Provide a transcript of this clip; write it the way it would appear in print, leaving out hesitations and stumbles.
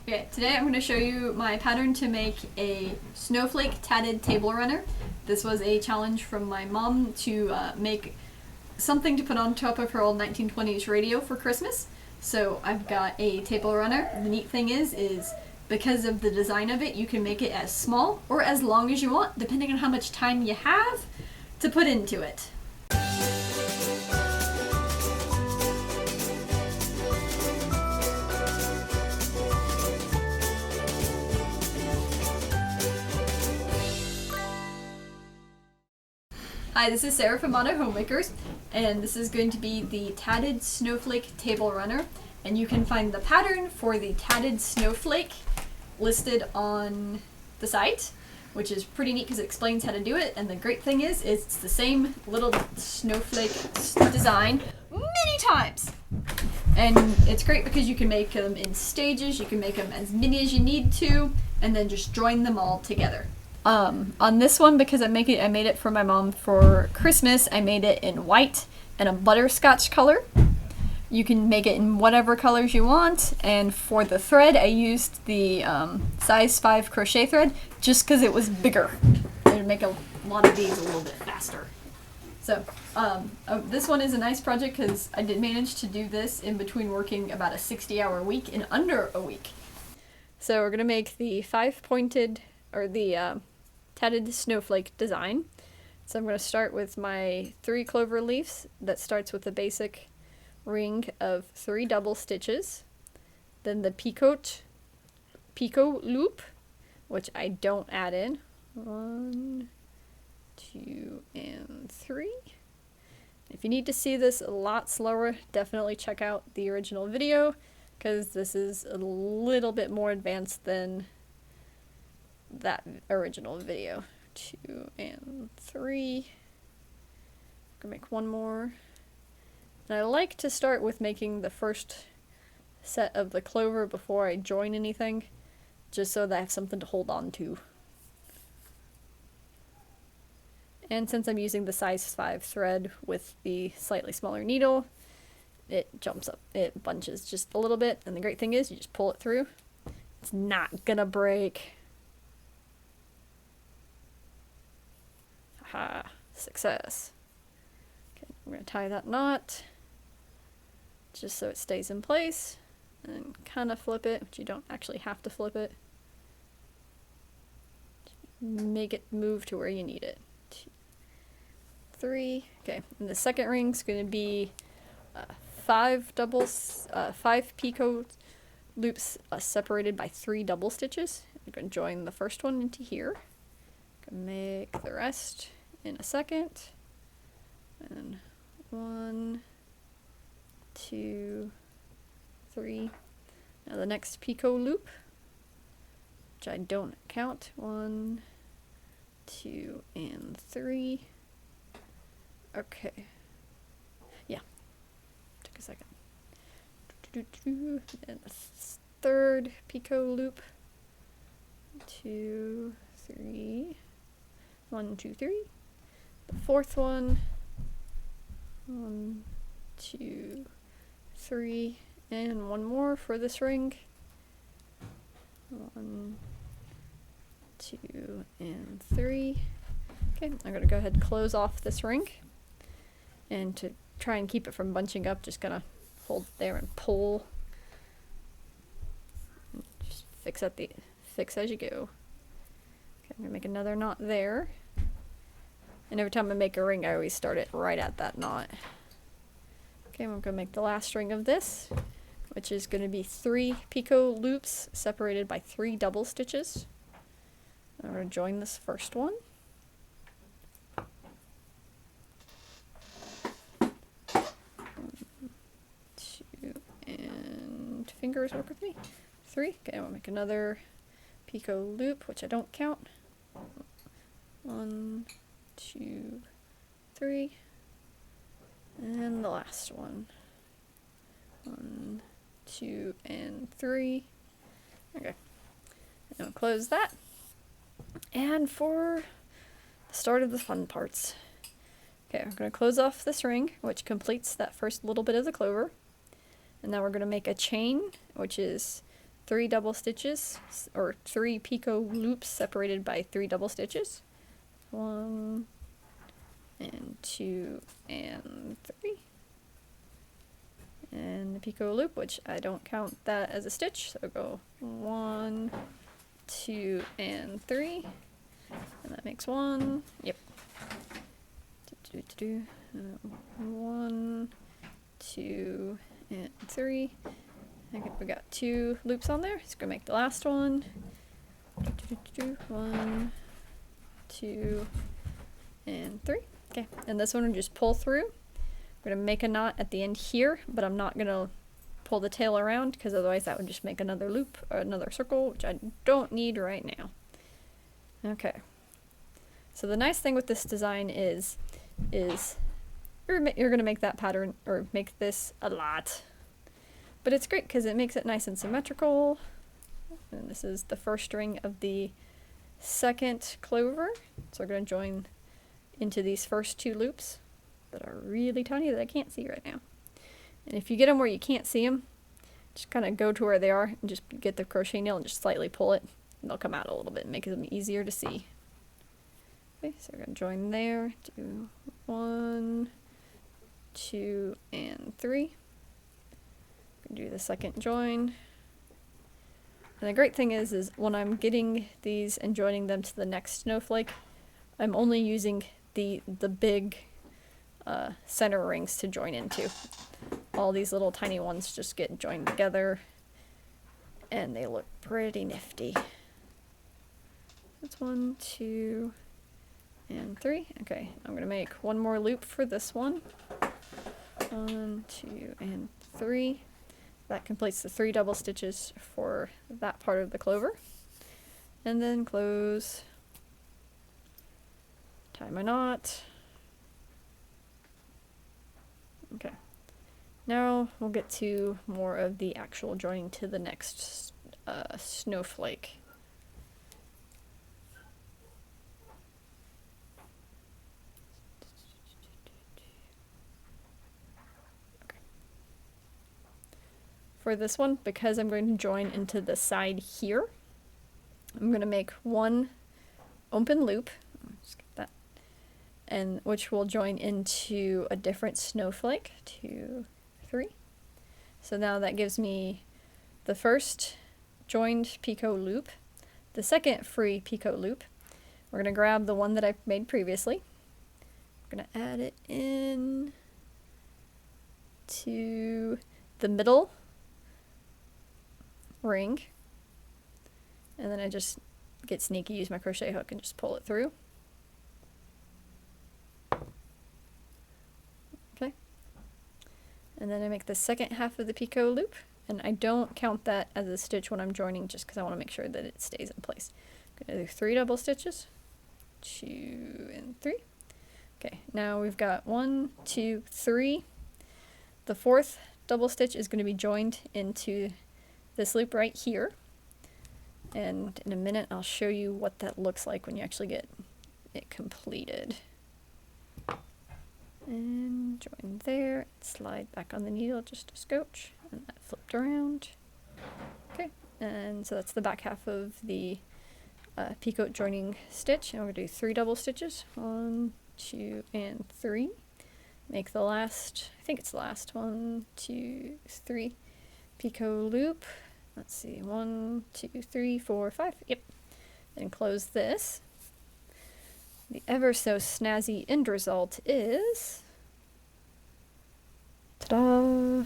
Okay, today I'm going to show you my pattern to make a snowflake tatted table runner. This was a challenge from my mom to make something to put on top of her old 1920s radio for Christmas. So I've got a table runner. The neat thing is because of the design of it, you can make it as small or as long as you want, depending on how much time you have to put into it. Hi, this is Sarah from Modern Homemakers, and this is going to be the Tatted Snowflake Table Runner. And you can find the pattern for the Tatted Snowflake listed on the site, which is pretty neat because it explains how to do it. And the great thing is it's the same little snowflake design many times. And it's great because you can make them in stages, you can make them as many as you need to, and then just join them all together. On this one, because I made it for my mom for Christmas, I made it in white and a butterscotch color. You can make it in whatever colors you want, and for the thread I used the size 5 crochet thread just because it was bigger. It would make a lot of these a little bit faster. So this one is a nice project because I did manage to do this in between working about a 60-hour week in under a week. So we're going to make the 5-pointed, or the tatted snowflake design. So I'm going to start with my 3 clover leaves that starts with a basic ring of 3 double stitches, then the picot loop, which I don't add in, 1, 2, and 3. If you need to see this a lot slower, definitely check out the original video because this is a little bit more advanced than that original video. 2 and 3. I'm gonna make one more. And I like to start with making the first set of the clover before I join anything, just so that I have something to hold on to. And since I'm using the size 5 thread with the slightly smaller needle, it jumps up, it bunches just a little bit, and the great thing is you just pull it through. It's not gonna break. Aha, success. Okay, I'm gonna tie that knot just so it stays in place, and kind of flip it, but you don't actually have to flip it. Make it move to where you need it. 2, 3. Okay, and the second ring's going to be 5 picot loops separated by 3 double stitches. I'm going to join the first one into here. Going to make the rest in a second. And 1, 2, 3. Now the next picot loop, which I don't count. 1, 2, and 3. Okay. Yeah. Took a second. And the third picot loop. 2, 3. 1, 2, 3. The fourth one. 1, 2, 3, and one more for this ring. 1, 2, and 3. Okay, I'm going to go ahead and close off this ring. And to try and keep it from bunching up, just going to hold it there and pull. Just fix as you go. Okay, I'm going to make another knot there. And every time I make a ring, I always start it right at that knot. Okay, I'm going to make the last ring of this, which is going to be 3 picot loops separated by 3 double stitches. I'm going to join this first one. 1, 2, and fingers work with me. 3. Okay, I'm going to make another picot loop, which I don't count. 1, 2, 3. And the last one. 1, 2, and 3. Okay. And I'll close that. And for the start of the fun parts. Okay, we're going to close off this ring, which completes that first little bit of the clover. And now we're going to make a chain, which is 3 double stitches, or 3 picot loops separated by 3 double stitches. 1 and 2 and 3. And the picot loop, which I don't count that as a stitch, so go 1, 2, and 3. And that makes 1. Yep. 1, 2, and 3. I think we got 2 loops on there. It's gonna make the last one. 1, 2, and 3. Okay, and this one will just pull through. I'm gonna make a knot at the end here, but I'm not gonna pull the tail around because otherwise that would just make another loop or another circle, which I don't need right now. Okay. So the nice thing with this design is you're gonna make that pattern or make this a lot, but it's great because it makes it nice and symmetrical. And this is the first ring of the second clover, so we're gonna join into these first 2 loops that are really tiny that I can't see right now. And if you get them where you can't see them, just kind of go to where they are and just get the crochet needle and just slightly pull it, and they'll come out a little bit and make them easier to see. Okay, so we're going to join there, do 1, 2, and 3. We're going to do the second join. And the great thing is when I'm getting these and joining them to the next snowflake, I'm only using the big center rings to join into. All these little tiny ones just get joined together and they look pretty nifty. That's 1, 2, and 3. Okay, I'm gonna make one more loop for this one. 1, 2, and 3. That completes the 3 double stitches for that part of the clover. And then close, tie my knot. Okay, now we'll get to more of the actual joining to the next snowflake. Okay. For this one, because I'm going to join into the side here, I'm going to make one open loop. Just get that. And which will join into a different snowflake. 2, 3. So now that gives me the first joined picot loop, the second free picot loop. We're going to grab the one that I made previously. We're going to add it in to the middle ring. And then I just get sneaky, use my crochet hook, and just pull it through. And then I make the second half of the picot loop, and I don't count that as a stitch when I'm joining just because I want to make sure that it stays in place. I'm going to do 3 double stitches, 2 and 3. Okay, now we've got 1, 2, 3. The 4th double stitch is going to be joined into this loop right here. And in a minute I'll show you what that looks like when you actually get it completed. And join there, slide back on the needle just a scotch, and that flipped around. Okay, and so that's the back half of the picot joining stitch, and we're going to do 3 double stitches, 1, 2, and 3. Make the last, I think it's the last, 1, 2, 3 picot loop. Let's see, 1, 2, 3, 4, 5, yep. Then close this. The ever so snazzy end result is, ta-da!